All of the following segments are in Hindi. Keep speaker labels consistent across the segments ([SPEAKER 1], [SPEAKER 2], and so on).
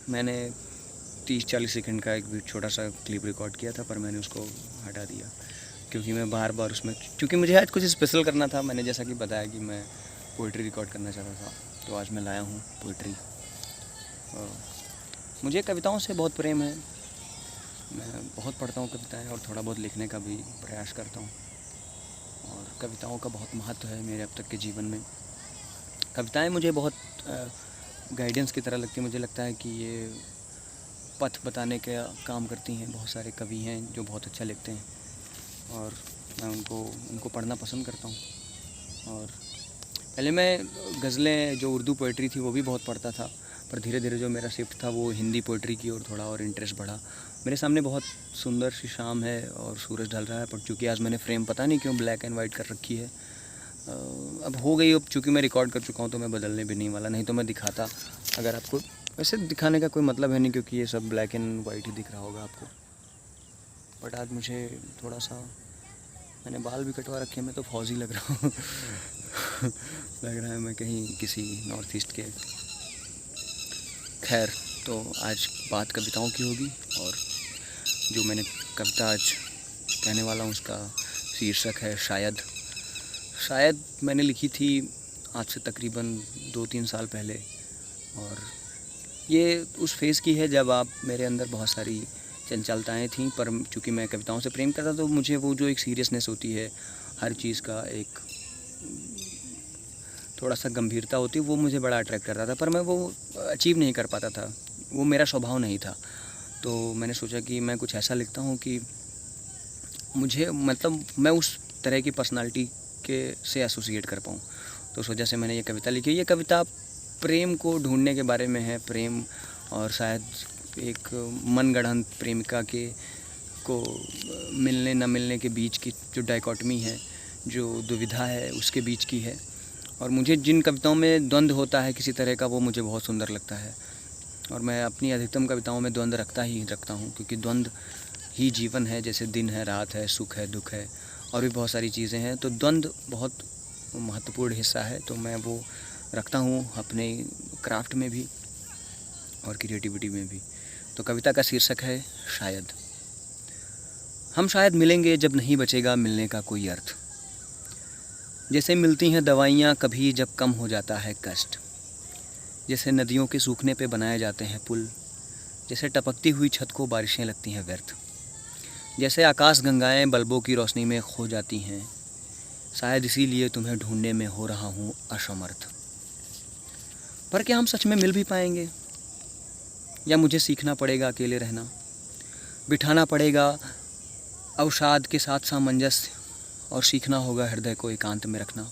[SPEAKER 1] मैंने 30-40 सेकंड का एक छोटा सा क्लिप रिकॉर्ड किया था, पर मैंने उसको हटा दिया क्योंकि मैं बार बार उसमें, क्योंकि मुझे आज कुछ स्पेशल करना था। मैंने जैसा कि बताया कि मैं पोइट्री रिकॉर्ड करना चाहता था, तो आज मैं लाया हूँ पोइट्री। मुझे कविताओं से बहुत प्रेम है, मैं बहुत पढ़ता हूँ कविताएं और थोड़ा बहुत लिखने का भी प्रयास करता हूँ। और कविताओं का बहुत महत्व है मेरे अब तक के जीवन में। कविताएं मुझे बहुत गाइडेंस की तरह लगती है। मुझे लगता है कि ये पथ बताने का काम करती हैं। बहुत सारे कवि हैं जो बहुत अच्छा लिखते हैं और मैं उनको पढ़ना पसंद करता हूँ। और पहले मैं गज़लें, जो उर्दू पोइट्री थी, वो भी बहुत पढ़ता था, पर धीरे धीरे जो मेरा शिफ्ट था वो हिंदी पोइट्री की ओर थोड़ा और इंटरेस्ट बढ़ा। मेरे सामने बहुत सुंदर सी शाम है और सूरज ढल रहा है, पर चूँकि आज मैंने फ्रेम पता नहीं क्यों ब्लैक एंड वाइट कर रखी है। अब हो गई, अब चूँकि मैं रिकॉर्ड कर चुका हूँ तो मैं बदलने भी नहीं वाला, नहीं तो मैं दिखाता। अगर आपको वैसे दिखाने का कोई मतलब है नहीं, क्योंकि ये सब ब्लैक एंड वाइट ही दिख रहा होगा आपको। बट आज मुझे थोड़ा सा, मैंने बाल भी कटवा रखे हैं, मैं तो फौजी लग रहा हूँ लग रहा है मैं कहीं किसी नॉर्थ ईस्ट के। खैर, तो आज बात कविताओं की होगी और जो मैंने कविता आज कहने वाला हूँ उसका शीर्षक है शायद। शायद मैंने लिखी थी आज से तकरीबन 2-3 साल पहले, और ये उस फेज़ की है जब आप मेरे अंदर बहुत सारी चंचलताएँ थीं, पर चूँकि मैं कविताओं से प्रेम करता तो मुझे वो जो एक सीरियसनेस होती है हर चीज़ का, एक थोड़ा सा गंभीरता होती है, वो मुझे बड़ा अट्रैक्ट करता था, पर मैं वो अचीव नहीं कर पाता था, वो मेरा स्वभाव नहीं था। तो मैंने सोचा कि मैं कुछ ऐसा लिखता हूँ कि मुझे, मतलब मैं उस तरह की पर्सनालिटी के से एसोसिएट कर पाऊँ। तो उस वजह से मैंने ये कविता लिखी। ये कविता प्रेम को ढूंढने के बारे में है। प्रेम और शायद एक मनगढ़ंत प्रेमिका के को मिलने न मिलने के बीच की जो डाइकोटमी है, जो दुविधा है, उसके बीच की है। और मुझे जिन कविताओं में द्वंद्व होता है किसी तरह का, वो मुझे बहुत सुंदर लगता है। और मैं अपनी अधिकतम कविताओं में द्वंद्व रखता हूँ, क्योंकि द्वंद्व ही जीवन है। जैसे दिन है, रात है, सुख है, दुख है, और भी बहुत सारी चीज़ें हैं। तो द्वंद्व बहुत महत्वपूर्ण हिस्सा है, तो मैं वो रखता हूँ अपने क्राफ्ट में भी और क्रिएटिविटी में भी। तो कविता का शीर्षक है शायद। हम शायद मिलेंगे जब नहीं बचेगा मिलने का कोई अर्थ। जैसे मिलती हैं दवाइयाँ कभी जब कम हो जाता है कष्ट। जैसे नदियों के सूखने पे बनाए जाते हैं पुल। जैसे टपकती हुई छत को बारिशें लगती हैं व्यर्थ। जैसे आकाश गंगाएं बल्बों की रोशनी में खो जाती हैं। शायद इसीलिए तुम्हें ढूंढने में हो रहा हूँ असमर्थ। पर क्या हम सच में मिल भी पाएंगे, या मुझे सीखना पड़ेगा अकेले रहना, बिठाना पड़ेगा अवसाद के साथ सामंजस्य, और सीखना होगा हृदय को एकांत में रखना।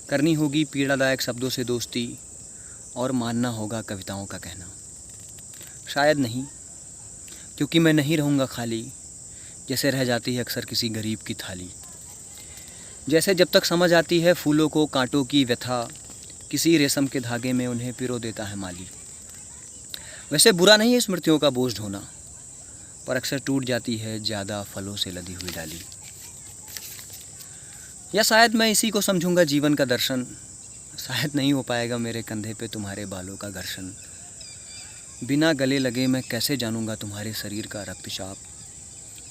[SPEAKER 1] करनी होगी पीड़ादायक शब्दों से दोस्ती, और मानना होगा कविताओं का कहना। शायद नहीं, क्योंकि मैं नहीं रहूँगा खाली, जैसे रह जाती है अक्सर किसी गरीब की थाली। जैसे जब तक समझ आती है फूलों को कांटों की व्यथा, किसी रेशम के धागे में उन्हें पिरो देता है माली। वैसे बुरा नहीं है स्मृतियों का बोझ ढोना, पर अक्सर टूट जाती है ज़्यादा फलों से लदी हुई डाली। या शायद मैं इसी को समझूंगा जीवन का दर्शन। शायद नहीं हो पाएगा मेरे कंधे पे तुम्हारे बालों का घर्षण। बिना गले लगे मैं कैसे जानूंगा तुम्हारे शरीर का रक्तचाप।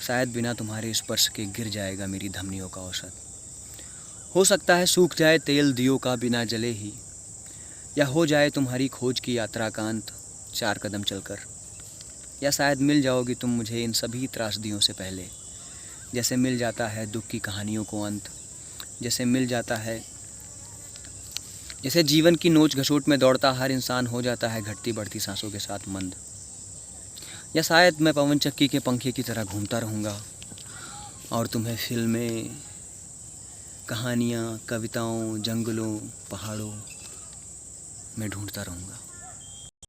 [SPEAKER 1] शायद बिना तुम्हारे स्पर्श के गिर जाएगा मेरी धमनियों का औसत। हो सकता है सूख जाए तेल दियों का बिना जले ही, या हो जाए तुम्हारी खोज की यात्रा का अंत 4 कदम चलकर। या शायद मिल जाओगी तुम मुझे इन सभी त्रासदियों से पहले, जैसे मिल जाता है दुख की कहानियों को अंत, जैसे मिल जाता है, जैसे जीवन की नोच घसोट में दौड़ता हर इंसान हो जाता है घटती बढ़ती सांसों के साथ मंद। या शायद मैं पवन चक्की के पंखे की तरह घूमता रहूँगा और तुम्हें फिल्में, कहानियाँ, कविताओं, जंगलों, पहाड़ों में ढूंढता रहूँगा।